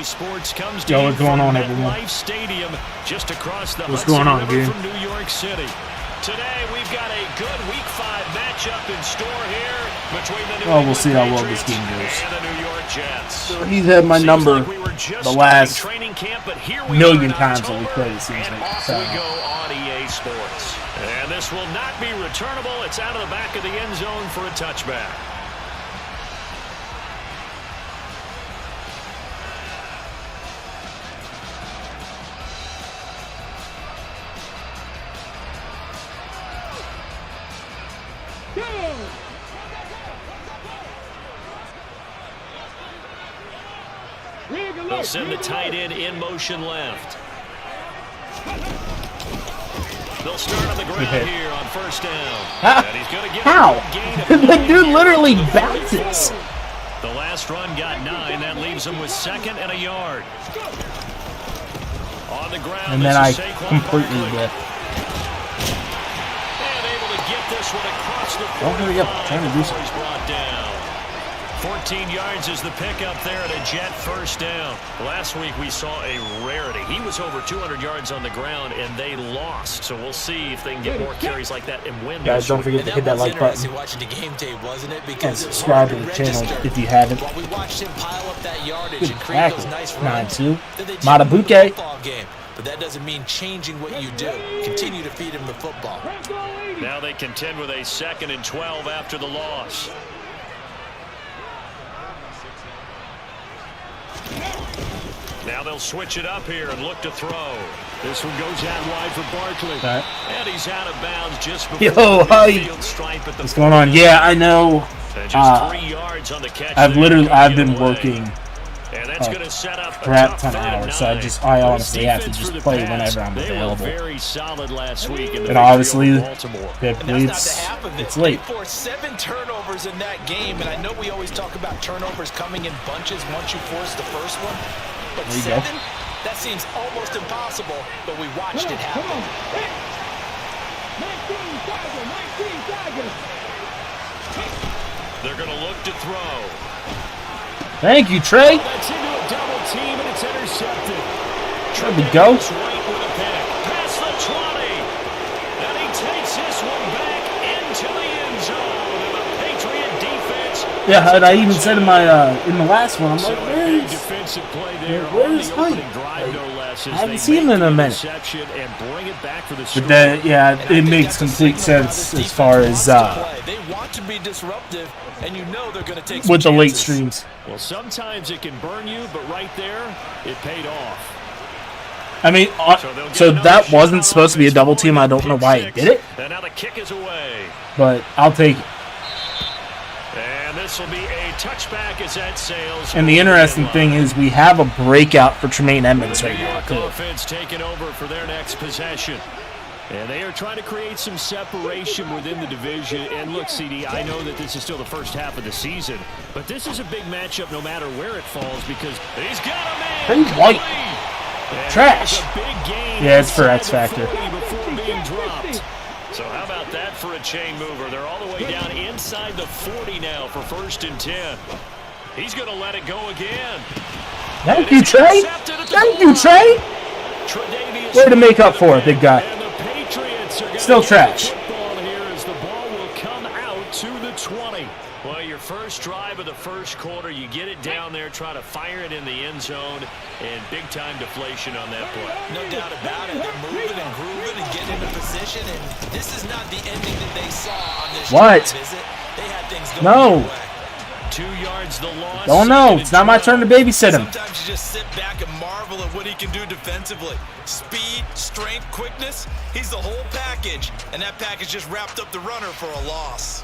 RDA Sports comes to Yo, what's going on, everyone? MetLife Stadium, just across the What's Hudson going on, River dude? from New York City. Today, we've got a good Week 5 matchup in store here between the New we'll see how well this Patriots game goes. and the New York Jets. So he's had my number the last training camp, but here we million are in times that we October, played, it seems and like. off we go on EA Sports. And this will not be returnable. It's out of the back of the end zone for a touchback. They'll send the tight end in motion left. They'll start on the ground here on first down. And he's going to get How? a gain of The 9 dude literally yards. bounces. The last run got 9. That leaves him with 2nd and a yard. On the ground, And then I this is Saquon completely Barkley. whipped. And able to get this one across the 45. Oh, hurry up. Trying to do something. He's brought down. 14 yards is the pickup there at a Jet first down. Last week we saw a rarity. He was over 200 yards on the ground, and they lost. So we'll see if they can get more carries like that and win. Guys, don't forget to hit that like button. Watching the game tape, wasn't it? And Because subscribe to the channel if you haven't. While we watched him pile up that yardage Good and create those tackle. nice runs, 9-2. then they Matabuke. changed the football game. But that doesn't mean changing what you do. Continue to feed him the football. Now they contend with a 2nd and 12 after the loss. Now they'll switch it up here and look to throw. This one goes out wide for Barkley. Right. And he's out of bounds just before Yo, the hi. midfield stripe at the What's going on? Yeah, I know. And just 3 yards on the catch I've there. I've Get been away. working And that's going to set up a crap tough ton of 3rd and hours, so 9. I honestly have to Defense just for the play pass, whenever I'm they available. were very solid last week in the And victory obviously, over Baltimore. it's late. They forced 7 turnovers in that game, and I know we always talk about turnovers coming in bunches once you force the first one. But There you 7? go. That seems almost impossible, but we watched it happen. They're going to look to throw. Thank you, Trey. That's into a double team, and it's intercepted. There we go. Tre'Davious White with a pick. Past the 20. And he takes this one back into the end zone. And the Patriot defense. Yeah, and I even said in my in the last one, I'm So like, a where big is? defensive play there where on is the White? opening drive, no less. I haven't seen him in a minute. And bring it back for the But then, yeah, it makes complete sense as far as They want to be disruptive, and you know they're going to take some with the late chances. streams. Well, sometimes it can burn you, but right there, it paid off. I mean, so that wasn't supposed to be a double team. I don't know why it did it, And now the kick is away. but I'll take it. And this will be a touchback as that sails. And the interesting thing is we have a breakout for Tremaine Edmonds right now, too. Offense taking over for their next possession. And they are trying to create some separation within the division. And look, CD, I know that this is still the first half of the season, but this is a big matchup no matter where it falls because he's got a man. Pretty white. Trash. A big gain Yeah, it's for inside X the Factor. 40 before being dropped. So how about that for a chain mover? They're all the way down inside the 40 now for 1st and 10. He's going to let it go again. Thank you, Trey. Thank you, Trey. Way to make up for it, big guy. And the Patriots are Still trash. football here as the ball will come out to the 20. Well, your first drive of the first quarter, you get it down there, try to fire it in the end zone, and big-time deflation on that play. No doubt about it. They're moving and grooving and getting into position, and this is not the ending that they saw on this What? drive, is it? They had things going No. their way. 2 yards the loss. Don't know. It's not my turn to babysit him. Sometimes you just sit back and marvel at what he can do defensively. Speed, strength, quickness. He's the whole package, and that package just wrapped up the runner for a loss.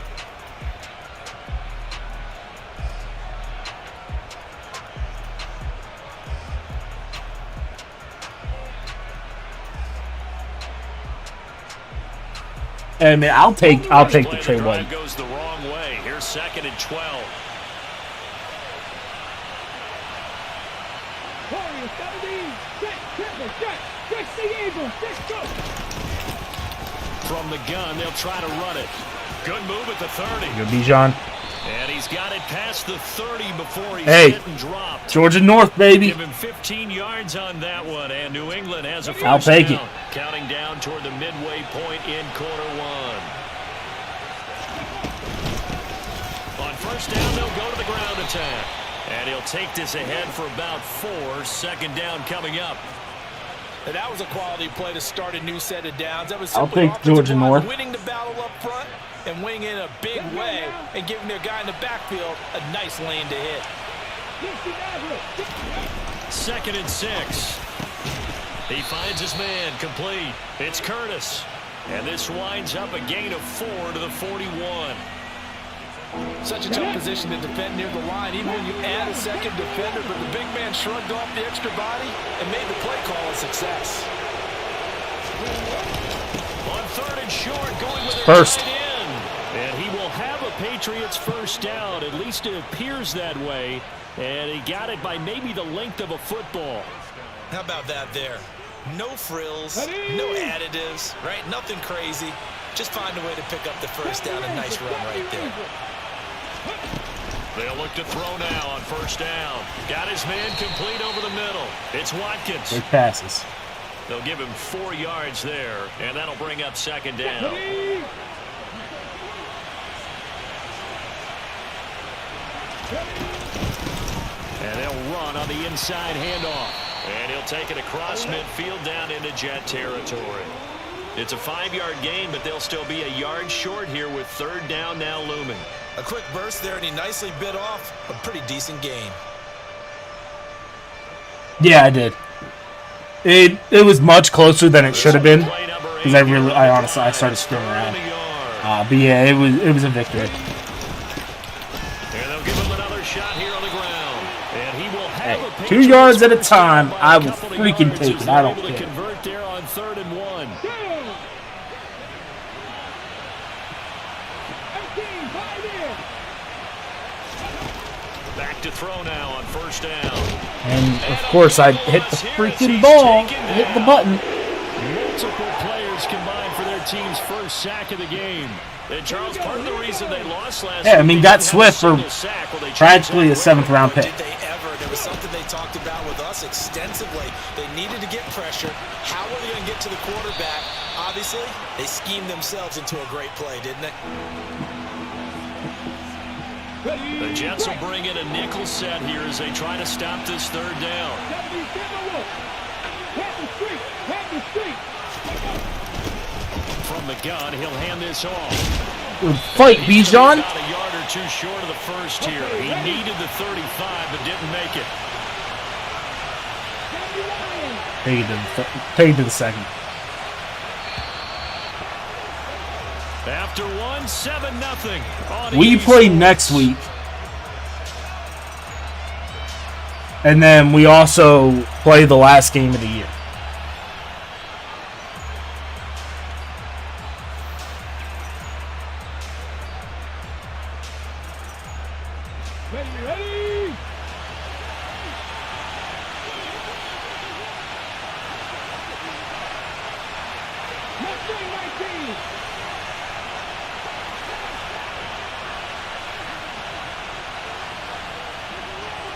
I mean, I'll take the Trey White. Drive goes the wrong way. Here's 2nd and 12. From the gun, they'll try to run it. Good move at the 30. Yo, Bijan. And he's got it past the 30 before he's hit and dropped. Georgia North, baby. Give him 15 yards on that one, and New England has a first I'll take it. Counting down toward the midway point in quarter one. On first down, they'll go to the ground attack. And he'll take this ahead for about 4. Second down coming up. And that was a quality play to start a new set of downs. That was I'll simply take Georgia North. winning the battle up front and winning in a big way and giving their guy in the backfield a nice lane to hit. 2nd and 6. He finds his man complete. It's Curtis. And this winds up a gain of 4 to the 41. Such a tough position to defend near the line, even when you add a second defender, but the big man shrugged off the extra body and made the play call a success. On 3rd and short, going with first. Right in. And he will have a Patriots first down. At least it appears that way. And he got it by maybe the length of a football. How about that there? No frills, no additives, right? Nothing crazy. Just find a way to pick up the first down. A nice run right there. They'll look to throw now on first down. Got his man complete over the middle. It's Watkins. Big passes. They'll give him 4 yards there, and that'll bring up second down. And they'll run on the inside handoff. And he'll take it across midfield down into Jet territory. It's a 5-yard gain, but they'll still be a yard short here with 3rd down now looming. A quick burst there, and he nicely bit off a pretty decent gain. Yeah, I did. It was much closer than it should have been, because I honestly started screwing around. But yeah, it was a victory. And they'll give him another shot here on the ground. And he will have hey, 2 yards at a time. I will freaking take it. I don't care. Convert there on 3rd and 1. Back to throw now on first down. And of course I hit the freaking ball. Hit the button. Multiple players combined for their team's first sack of the game. And Charles, part of the reason they lost last I mean, got Swift for practically a 7th-round pick. Did they ever? There was something they talked about with us extensively. They needed to get pressure. How were they going to get to the quarterback? Obviously, they schemed themselves into a great play, didn't they? The Jets will bring in a nickel set here as they try to stop this 3rd down. From the gun, he'll hand this off. Good fight, Bijan. About a yard or 2 short of the first here. He needed the 35, but didn't make it. Take it to the second. After 7-0. We play next week. And then we also play the last game of the year.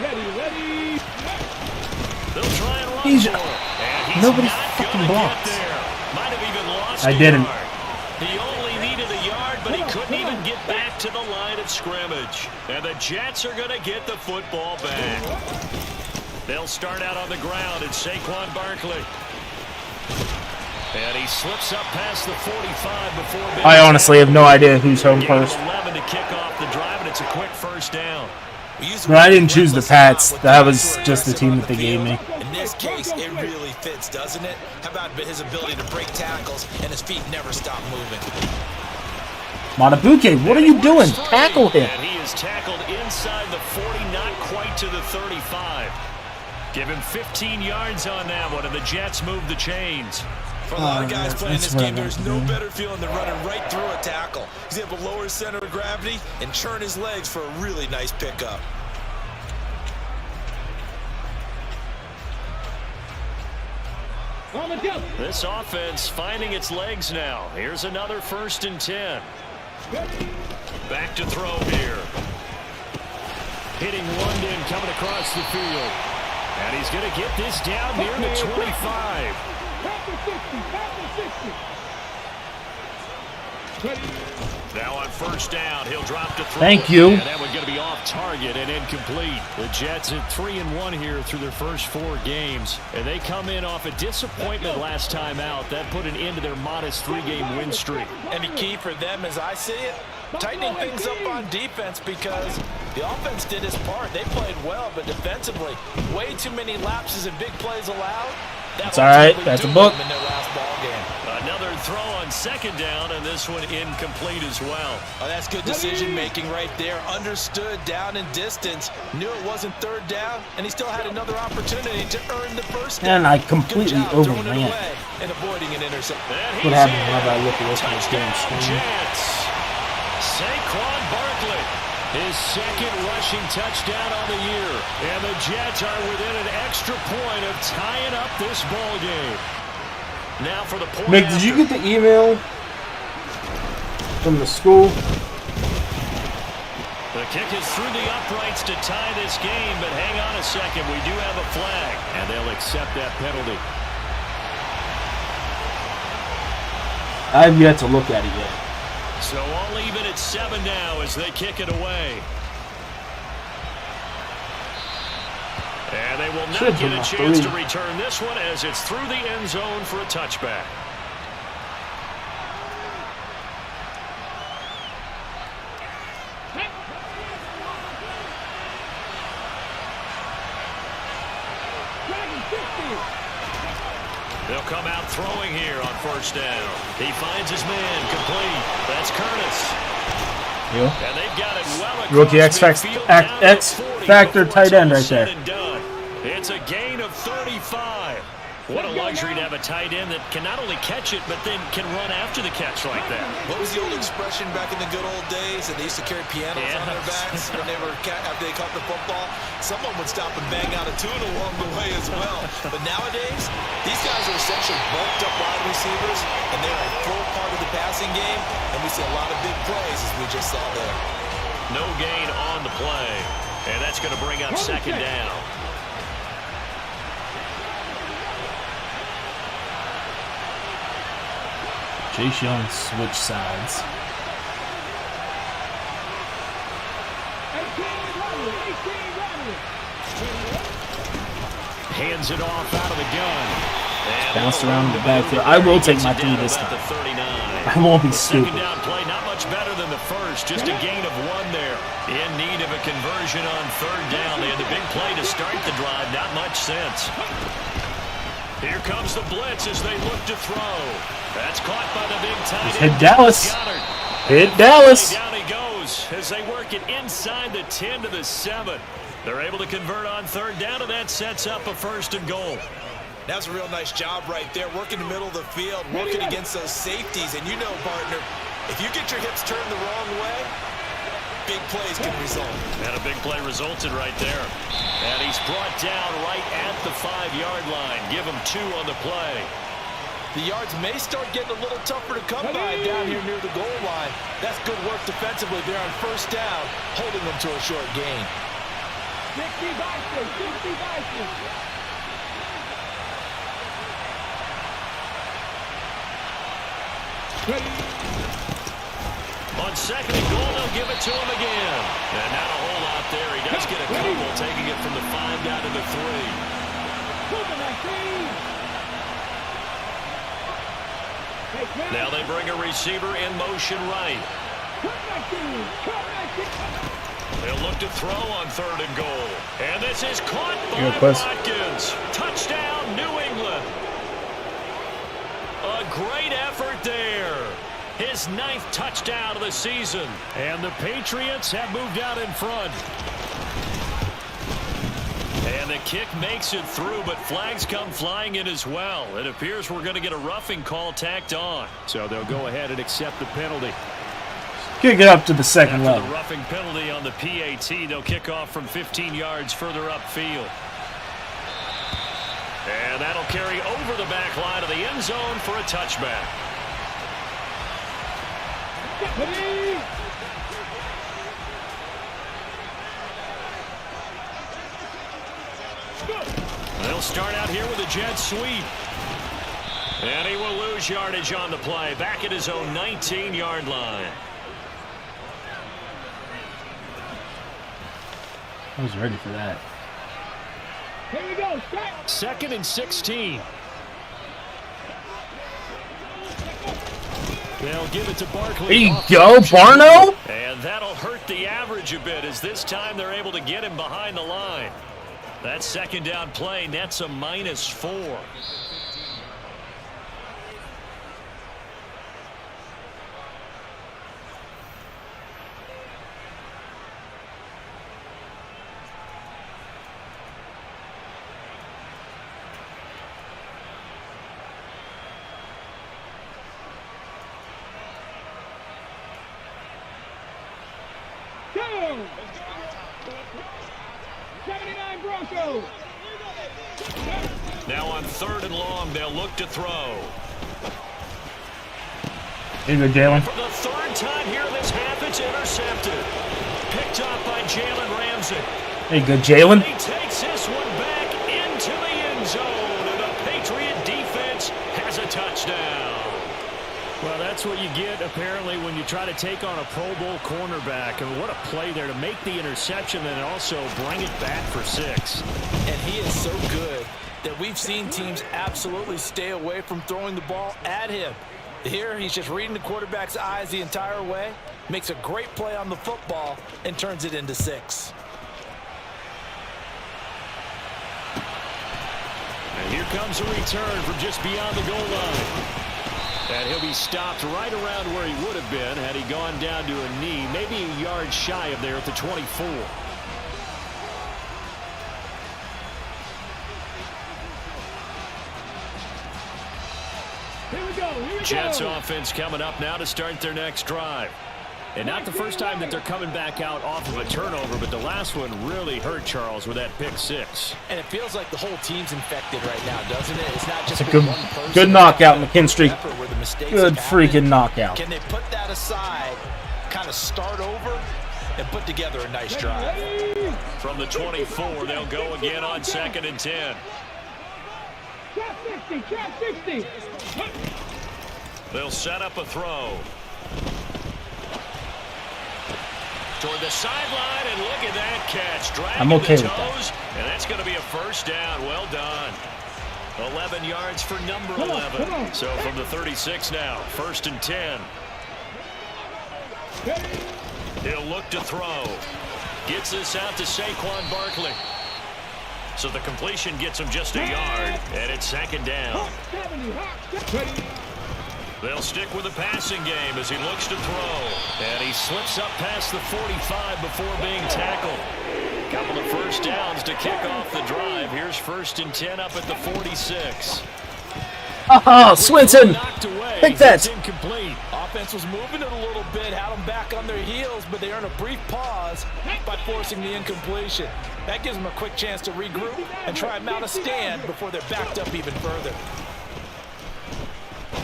Ready? Ready. They'll try and run He's for it. And he's nobody not fucking gonna blocks. get there. Might have even lost I a didn't. yard. He only needed a yard, but he couldn't even get back to the line of scrimmage. And the Jets are going to get the football back. They'll start out on the ground. It's Saquon Barkley. And he slips up past the 45 before. I honestly have no idea who's home first. 11 to kick off the drive, and it's a quick first down. No, I didn't choose the Pats. That was just the team that they gave me. In this case, it really fits, doesn't it? How about his ability to break tackles and his feet never stop moving? Matabuke, what are you doing? Tackle him. And he is tackled inside the 40, not quite to the 35. Give him 15 yards on that one, and the Jets move the chains. For a lot of guys playing this game, there's no better feeling than running right through a tackle. He's able to lower his center of gravity and churn his legs for a really nice pickup. This offense finding its legs now. Here's another 1st and 10. Back to throw here. Hitting London coming across the field. And he's going to get this down near the 25. Now on first down, he'll drop to throw. Thank you. And that one's going to be off target and incomplete. The Jets at 3-1 here through their first 4 games. And they come in off a disappointment last time out. That put an end to their modest 3-game win streak. And the key for them, as I see it, tightening things up on defense, because the offense did its part. They played well, but defensively, way too many lapses and big plays allowed. That's all right. That's a book. In their last ball game. Another throw on second down, and this one incomplete as well. Oh, that's good decision-making right there. Understood down and distance. Knew it wasn't third down, and he still had another opportunity to earn the first down. And I completely overran. And avoiding an interception. What happened whenever I look at this guy's game screen? Saquon Barkley, his second rushing touchdown on the year. And the Jets are within an extra point of tying up this ball game. Now for the point. Mick, did you get the email from the school? The kick is through the uprights to tie this game, but hang on a second. We do have a flag, and they'll accept that penalty. I've yet to look at it yet. So all even at 7 now as they kick it away. And they will not get a chance to return this one as it's through the end zone for a touchback. They'll come out throwing here on first down. He finds his man complete. That's Curtis. Yeah. And they've got it well across Rookie X Factor tight end right there. It's a gain of 35. What a luxury to have a tight end that can not only catch it, but then can run after the catch like that. What was the old expression back in the good old days? And they used to carry pianos on their backs when they were after they caught the football. Someone would stop and bang out a tune along the way as well. But nowadays, these guys are essentially bulked up wide receivers, and they're a full part of the passing game. And we see a lot of big plays, as we just saw there. No gain on the play, and that's going to bring up second down. Chase Young switch sides. Hands it off out of the gun. Bounced around in the backfield. I will take my 3 this time. I won't be stupid. Second down play, not much better than the first. Just a gain of 1 there. In need of a conversion on third down. They had the big play to start the drive. Not much sense. Here comes the blitz as they look to throw. That's caught by the big tight end. Hit Dallas. Hit Dallas. Down he goes as they work it inside the 10 to the 7. They're able to convert on third down, and that sets up a 1st and goal. That's a real nice job right there, working the middle of the field, working against those safeties. And you know, partner, if you get your hips turned the wrong way, big plays can result. And a big play resulted right there. And he's brought down right at the 5-yard line. Give him 2 on the play. The yards may start getting a little tougher to come by down here near the goal line. That's good work defensively there on first down, holding them to a short gain. 60 Bison, 60 Bison. On second and goal, they'll give it to him again. And not a whole lot there. He does get a couple, taking it from the 5 down to the 3. Now they bring a receiver in motion right. They'll look to throw on third and goal. And this is caught by Watkins. Touchdown, New England. A great effort there. His 9th touchdown of the season. And the Patriots have moved out in front. And the kick makes it through, but flags come flying in as well. It appears we're going to get a roughing call tacked on. So they'll go ahead and accept the penalty. Kick it up to the second level. The roughing penalty on the PAT, they'll kick off from 15 yards further upfield. And that'll carry over the back line of the end zone for a touchback. They'll start out here with a jet sweep. And he will lose yardage on the play. Back at his own 19-yard line. I was ready for that. Here we go. Start. 2nd and 16. They'll give it to Barkley. There you go, Barno. And that'll hurt the average a bit as this time they're able to get him behind the line. That 2nd down play nets a -4. Go. 79 Broncos. Now on 3rd and long, they'll look to throw. Here you go, Jalen. For the 3rd time here this half, it's intercepted. Picked up by Jalen Ramsey. There you go, Jalen. He takes this one back into the end zone, and the Patriot defense has a touchdown. Well, that's what you get, apparently, when you try to take on a Pro Bowl cornerback. And what a play there to make the interception and also bring it back for 6. And he is so good that we've seen teams absolutely stay away from throwing the ball at him. Here, he's just reading the quarterback's eyes the entire way, makes a great play on the football, and turns it into 6. And here comes a return from just beyond the goal line. And he'll be stopped right around where he would have been had he gone down to a knee, maybe a yard shy of there at the 24. Here we go. Here we Jets go. offense coming up now to start their next drive. And not the first time that they're coming back out off of a turnover, but the last one really hurt Charles with that pick 6. And it feels like the whole team's infected right now, doesn't it? It's not just It's a good knockout, McKinstry. Good freaking knockout. Can they put that aside, kind of start over, and put together a nice drive? From the 24, they'll go again on 2nd and 10. Trap 60. Trap 60. They'll set up a throw. Toward the sideline, and look at that catch. Dragging I'm okay the with toes, that. and that's going to be a 1st down. Well done. 11 yards for number Come on, 11. come on. So from the 36 now, 1st and 10. He'll look to throw. Gets this out to Saquon Barkley. So the completion gets him just a yard, and it's 2nd down. 70. They'll stick with the passing game as he looks to throw. And he slips up past the 45 before being tackled. Couple of 1st downs to kick off the drive. Here's 1st and 10 up at the 46. Oh, Swinton. Pick that. It's incomplete. Offense was moving it a little bit, had them back on their heels, but they earn a brief pause by forcing the incompletion. That gives them a quick chance to regroup and try and mount a stand before they're backed up even further.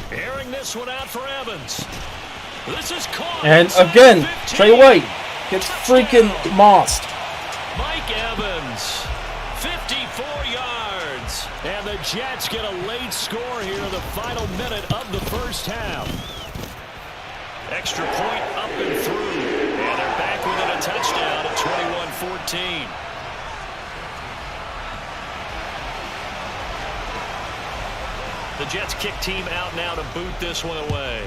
Airing this one out for Evans. This is caught. And again, Trey White gets freaking mossed. Mike Evans, 54 yards. And the Jets get a late score here in the final minute of the 1st half. Extra point up and through. And they're back within a touchdown at 21-14. The Jets kick team out now to boot this one away.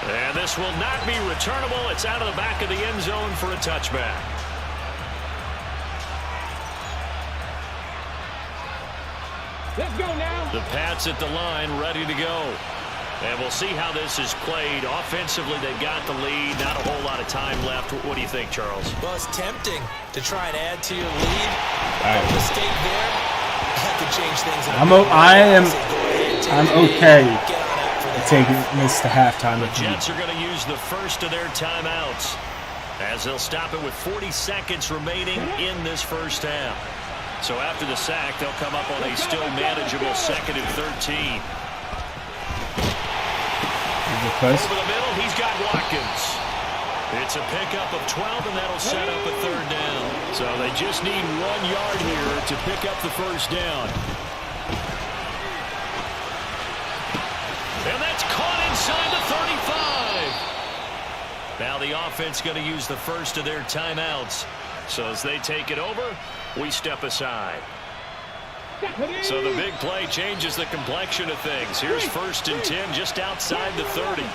And this will not be returnable. It's out of the back of the end zone for a touchback. Let's go now. The Pats at the line, ready to go. And we'll see how this is played. Offensively, they've got the lead. Not a whole lot of time left. What do you think, Charles? Well, it's tempting to try and add to your lead. A mistake there, that could change things. I'm okay taking this to halftime. The Jets are going to use the first of their timeouts as they'll stop it with 40 seconds remaining in this 1st half. So after the sack, they'll come up on a still manageable 2nd and 13. Over the middle, he's got Watkins. It's a pickup of 12, and that'll set up a third down. So they just need 1 yard here to pick up the first down. And that's caught inside the 35. Now the offense going to use the first of their timeouts. So as they take it over, we step aside. So the big play changes the complexion of things. Here's 1st and 10 just outside the 30.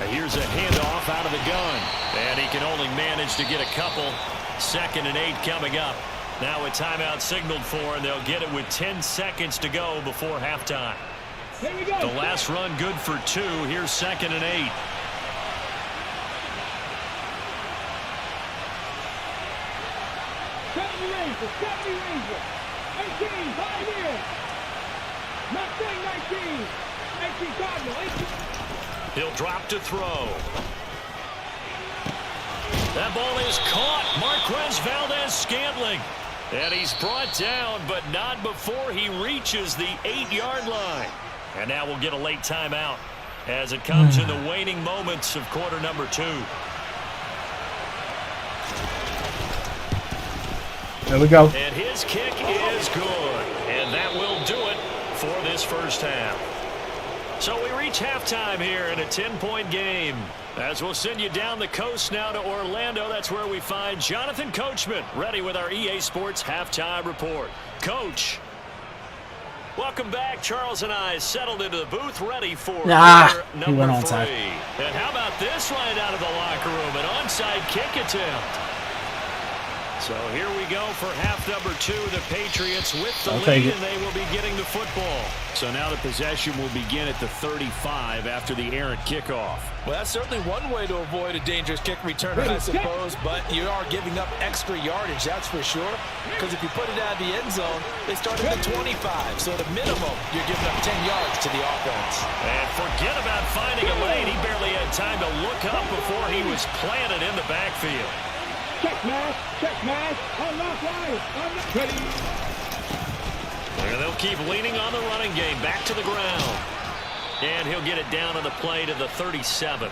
Here's a handoff out of the gun. And he can only manage to get a couple. 2nd and 8 coming up. Now a timeout signaled for, and they'll get it with 10 seconds to go before halftime. The last run good for 2. Here's 2nd and 8. Ranger, 18, 5 here. Not 19. 18 Cardinal, 18. He'll drop to throw. That ball is caught. Marquez Valdez-Scantling. And he's brought down, but not before he reaches the 8-yard line. And now we'll get a late timeout as it comes in the waning moments of quarter number 2. There we go. And his kick is good. And that will do it for this first half. So we reach halftime here in a 10-point game. As we'll send you down the coast now to Orlando, that's where we find Jonathan Coachman ready with our EA Sports Halftime Report. Coach, welcome back. Charles and I settled into the booth ready for number 3. And how about this right out of the locker room? An onside kick attempt. So here we go for half number 2. The Patriots with the lead, and they will be getting the football. So now the possession will begin at the 35 after the errant kickoff. Well, that's certainly one way to avoid a dangerous kick return, I suppose, but you are giving up extra yardage, that's for sure. Because if you put it out of the end zone, they start at the 25. So at a minimum, you're giving up 10 yards to the offense. And forget about finding a lane. He barely had time to look up before he was planted in the backfield. Check mash. Unlock line. Ready. And they'll keep leaning on the running game. Back to the ground. And he'll get it down on the play to the 37.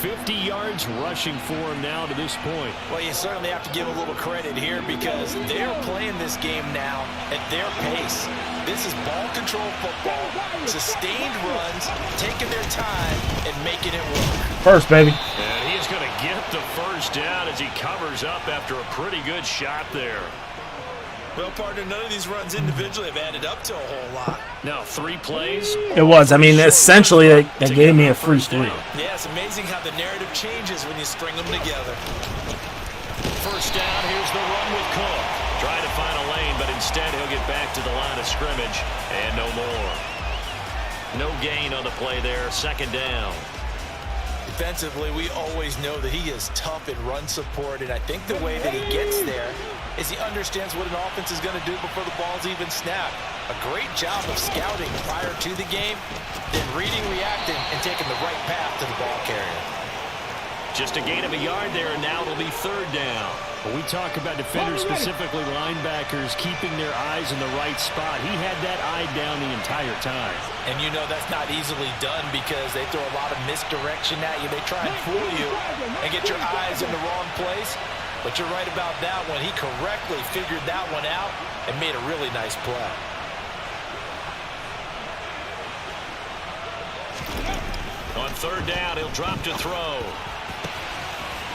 50 yards rushing for him now to this point. Well, you certainly have to give a little credit here because they're playing this game now at their pace. This is ball control football, sustained runs, taking their time and making it work. First, baby. And he's going to get the first down as he covers up after a pretty good shot there. Well, partner, none of these runs individually have added up to a whole lot. Now 3 plays. It was. I mean, essentially, they gave me a free 3. Yeah, it's amazing how the narrative changes when you string them together. First down, here's the run with Cook. Trying to find a lane, but instead he'll get back to the line of scrimmage, and no more. No gain on the play there, 2nd down. Defensively, we always know that he is tough in run support, and I think the way that he gets there is he understands what an offense is going to do before the ball's even snapped. A great job of scouting prior to the game, then reading, reacting, and taking the right path to the ball carrier. Just a gain of a yard there, and now it'll be 3rd down. When we talk about defenders, specifically linebackers, keeping their eyes in the right spot, he had that eye down the entire time. And you know that's not easily done because they throw a lot of misdirection at you. They try and fool you and get your eyes in the wrong place. But you're right about that one. He correctly figured that one out and made a really nice play. On 3rd down, he'll drop to throw.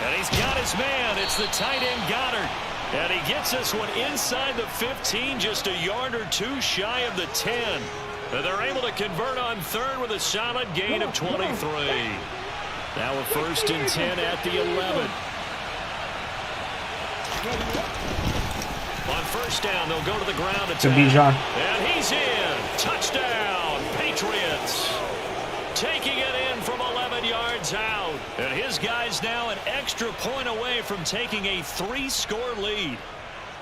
And he's got his man. It's the tight end Goddard. And he gets this one inside the 15, just a yard or 2 shy of the 10. And they're able to convert on 3rd with a solid gain of 23. Now a 1st and 10 at the 11. On 1st down, they'll go to the ground attack. To Bijan. And he's in. Touchdown, Patriots. Taking it in from 11 yards out. And his guys now an extra point away from taking a 3-score lead.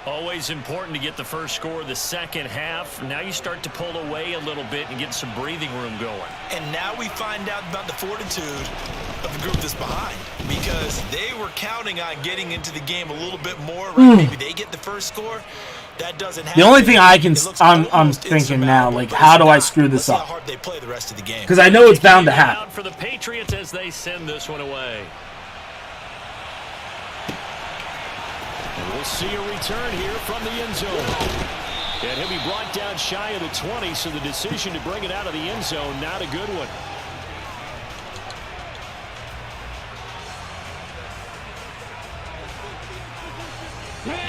Always important to get the first score of the second half. Now you start to pull away a little bit and get some breathing room going. And now we find out about the fortitude of the group that's behind. Because they were counting on getting into the game a little bit more. Right? Maybe they get the first score. That doesn't happen. The only thing I'm almost thinking now, insurmountable, like, but how it's do I not. screw Let's this see how up? hard they play the rest of the game. Because I know it's bound to happen. Out for the Patriots as they send this one away. And we'll see a return here from the end zone. And he'll be brought down shy of the 20, so the decision to bring it out of the end zone, not a good one.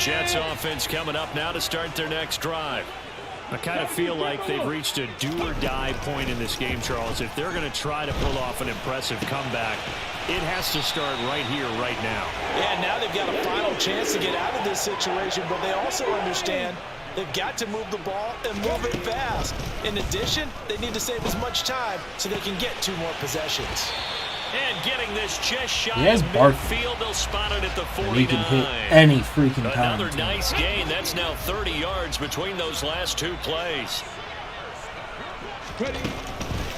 Jets offense coming up now to start their next drive. I kind of feel like they've reached a do-or-die point in this game, Charles. If they're going to try to pull off an impressive comeback, it has to start right here, right now. Yeah, now they've got a final chance to get out of this situation, but they also understand they've got to move the ball and move it fast. In addition, they need to save as much time so they can get 2 more possessions. And getting this just shy has of midfield, they'll spot it at the 49. He can hit any freaking time. Another nice gain. That's now 30 yards between those last 2 plays.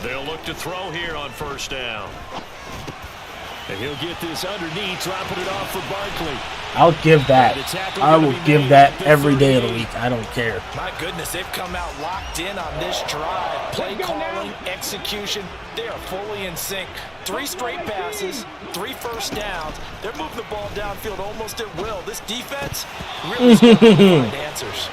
They'll look to throw here on first down. And he'll get this underneath, dropping it off for Barkley. I'll give that. I will give that every day of the week. I don't care. My goodness, they've come out locked in on this drive. Play calling, execution, they are fully in sync. 3 straight passes, 3 first downs. They're moving the ball downfield almost at will. This defense really struggling to find answers.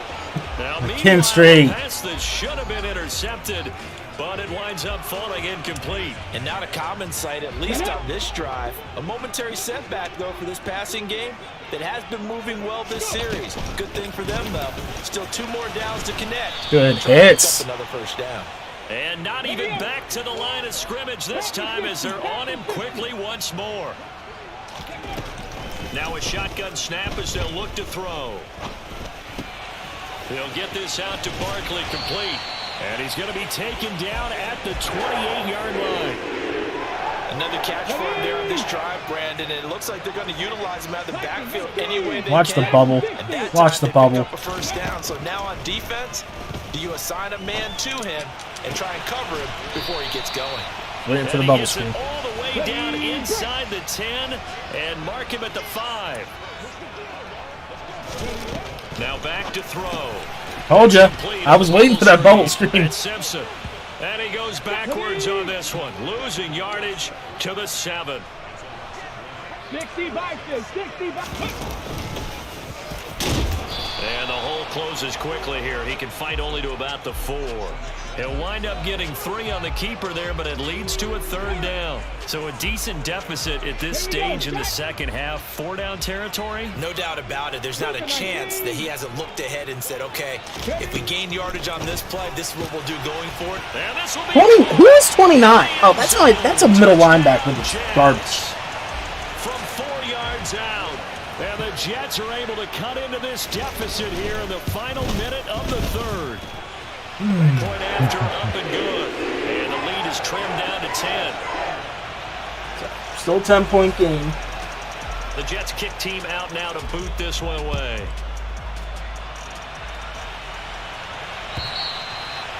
Now, Ken Straight. pass that should have been intercepted, but it winds up falling incomplete. And not a common sight, at least on this drive. A momentary setback, though, for this passing game that has been moving well this series. Good thing for them, though. Still 2 more downs to connect. Good Try to pick hits. up another first down. And not even back to the line of scrimmage this time as they're on him quickly once more. Now a shotgun snap as they'll look to throw. They'll get this out to Barkley, complete. And he's going to be taken down at the 28-yard line. Another catch for him there on this drive, Brandon. And it looks like they're going to utilize him out of the backfield any way they Watch can. the bubble. And that Watch time the they bubble. pick up a first down. So now on defense, do you assign a man to him and try and cover him before he gets going? Waiting for the And he bubble gets it screen. all the way down inside the 10 and mark him at the 5. Now back to throw. Told ya. I was waiting for that bubble screen. And Simpson. And he goes backwards on this one, losing yardage to the 7. 65, 65. And the hole closes quickly here. He can fight only to about the 4. He'll wind up getting 3 on the keeper there, but it leads to a 3rd down. So a decent deficit at this stage in the second half. 4-down territory? No doubt about it. There's not a chance that he hasn't looked ahead and said, okay, if we gain yardage on this play, this is what we'll do going forward. And this will be 20. Who is 29? Oh, that's a middle linebacker with garbage. from 4 yards out. And the Jets are able to cut into this deficit here in the final minute of the 3rd. Point after, up and good. And the lead is trimmed down to 10. Still 10-point game. The Jets kick team out now to boot this one away.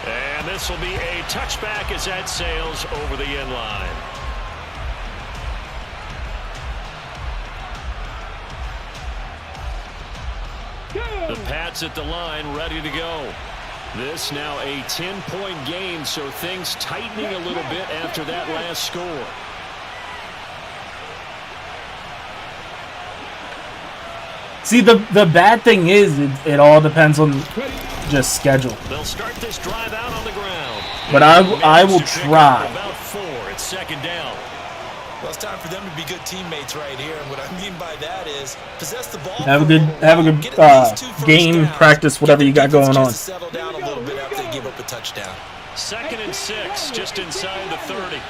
And this will be a touchback as that sails over the end line. The Pats at the line, ready to go. This now a 10-point game, so things tightening a little bit after that last score. See, the bad thing is it all depends on just schedule. They'll start this drive out on the ground. But I will try. About 4. It's 2nd down. Well, it's time for them to be good teammates right here. And what I mean by that is possess the ball. Have a good get at least 2 first game, downs. practice, whatever you got going on. Just to settle down a little bit after they give up a touchdown. 2nd and 6, just inside the 30.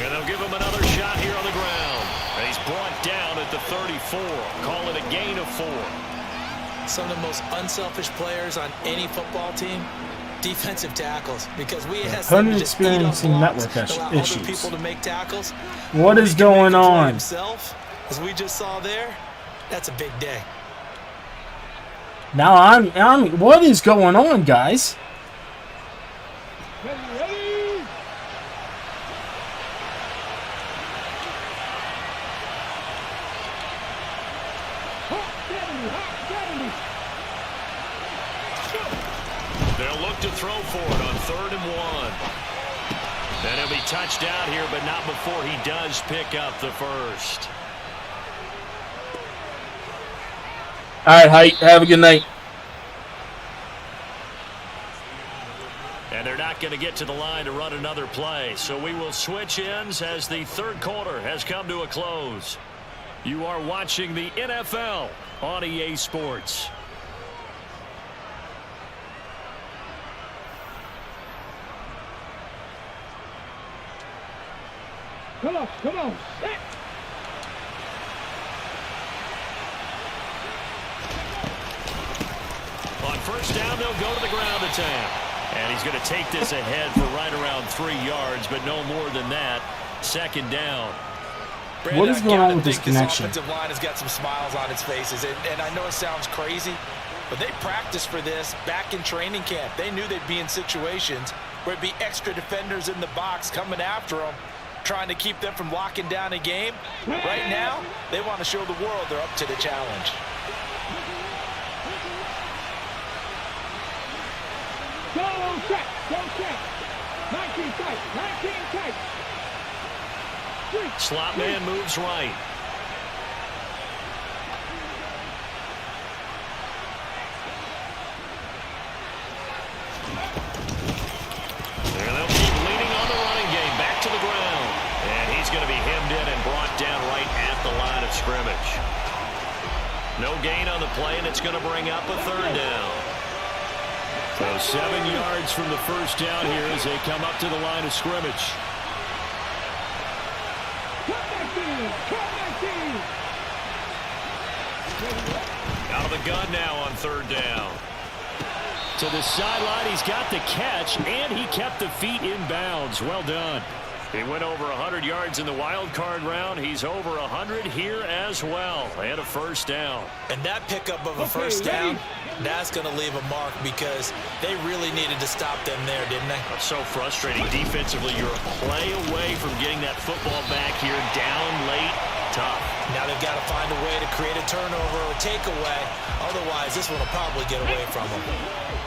And they'll give him another shot here on the ground. And he's brought down at the 34. Call it a gain of 4. Some of the most unselfish players on any football team, defensive tackles, because we have Opponent experiencing network allow issues. other people to make tackles. What is going on? Himself, as we just saw there, that's a big day. Now I'm. What is going on, guys? Ready? Hot, 70. They'll look to throw for it on 3rd and 1. And he'll be touched out here, but not before he does pick up the first. All right, Height. Have a good night. And they're not going to get to the line to run another play. So we will switch ends as the 3rd quarter has come to a close. You are watching the NFL on EA Sports. Come on, come on. Set. On 1st down, they'll go to the ground attack. And he's going to take this ahead for right around 3 yards, but no more than that. 2nd down. Brandon, What is going on with this connection? Offensive line has got some smiles on its faces, and I know it sounds crazy, but they practiced for this back in training camp. They knew they'd be in situations where it'd be extra defenders in the box coming after them, trying to keep them from locking down a game. Right now, they want to show the world they're up to the challenge. Go check, go check. 19 tight, 19 tight. Slot man moves right. And they'll keep leaning on the running game. Back to the ground. And he's going to be hemmed in and brought down right at the line of scrimmage. No gain on the play, and it's going to bring up a 3rd down. So 7 yards from the 1st down here as they come up to the line of scrimmage. Out of the gun now on 3rd down. To the sideline, he's got the catch, and he kept the feet in bounds. Well done. He went over 100 yards in the wild card round. He's over 100 here as well. And a 1st down. And that pickup of a 1st down, that's going to leave a mark because they really needed to stop them there, didn't they? That's so frustrating. Defensively, you're a play away from getting that football back here. Down late, tough. Now they've got to find a way to create a turnover or takeaway. Otherwise, this one will probably get away from them.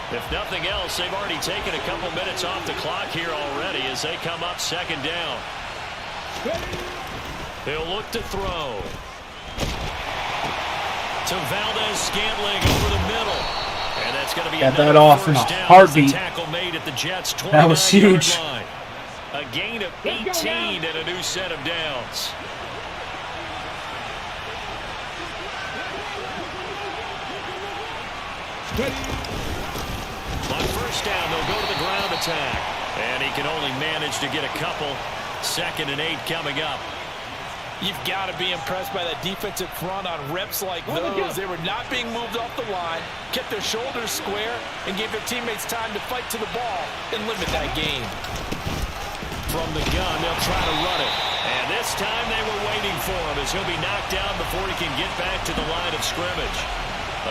If nothing else, they've already taken a couple minutes off the clock here already as they come up 2nd down. He'll look to throw. To Valdez-Scantling over the middle. And that's going to be Got another that off in a 1st down. heartbeat. Tackle made at the Jets' 29-yard That was huge. line. A gain of 18 and a new set of downs. On 1st down, they'll go to the ground attack. And he can only manage to get a couple. 2nd and 8 coming up. You've got to be impressed by that defensive front on reps like those. They were not being moved off the line, kept their shoulders square, and gave their teammates time to fight to the ball and limit that gain. From the gun, they'll try to run it. And this time they were waiting for him as he'll be knocked down before he can get back to the line of scrimmage.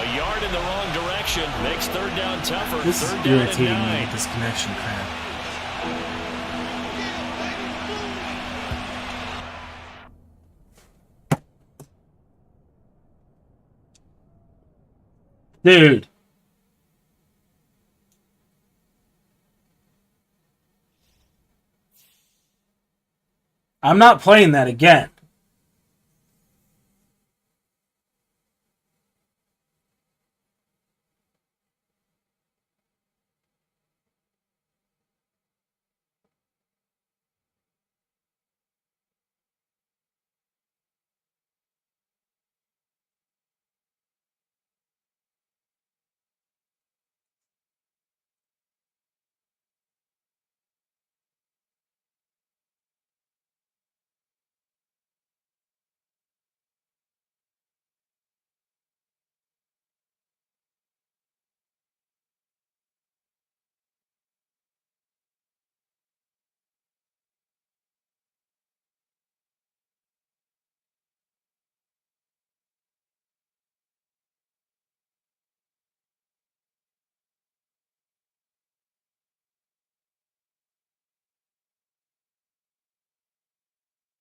A yard in the wrong direction makes 3rd down tougher. This is 3rd down irritating and 9. me with this connection crap. Dude. I'm not playing that again.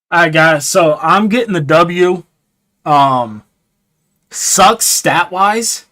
All right, guys. So I'm getting the W. sucks stat-wise.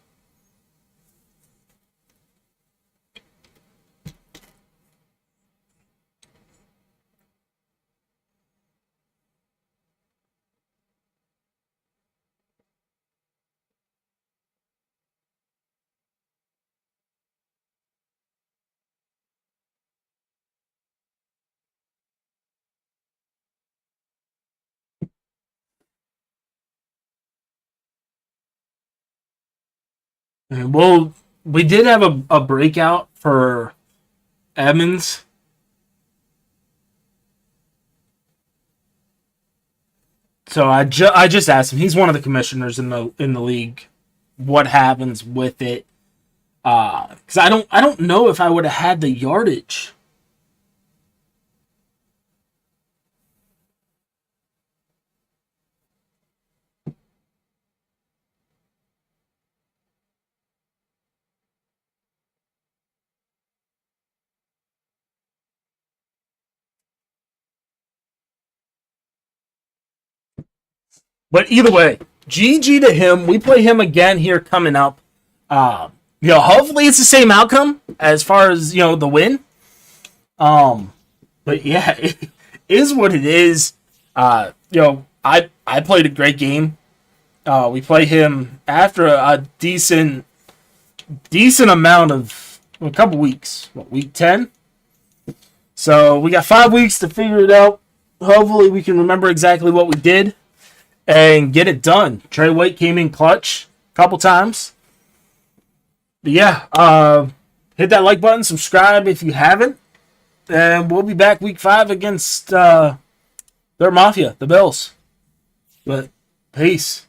Well, we did have a breakout for Evans. So I just asked him. He's one of the commissioners in the league. What happens with it? Because I don't know if I would have had the yardage. But either way, GG to him. We play him again here coming up. Hopefully it's the same outcome as far as the win. But yeah, it is what it is. I played a great game. We play him after a decent amount of a couple weeks. Week 10? So we got 5 weeks to figure it out. Hopefully we can remember exactly what we did and get it done. Trey White came in clutch a couple times. But yeah, hit that like button, subscribe if you haven't, and we'll be back week 5 against their Mafia, the Bills. But peace.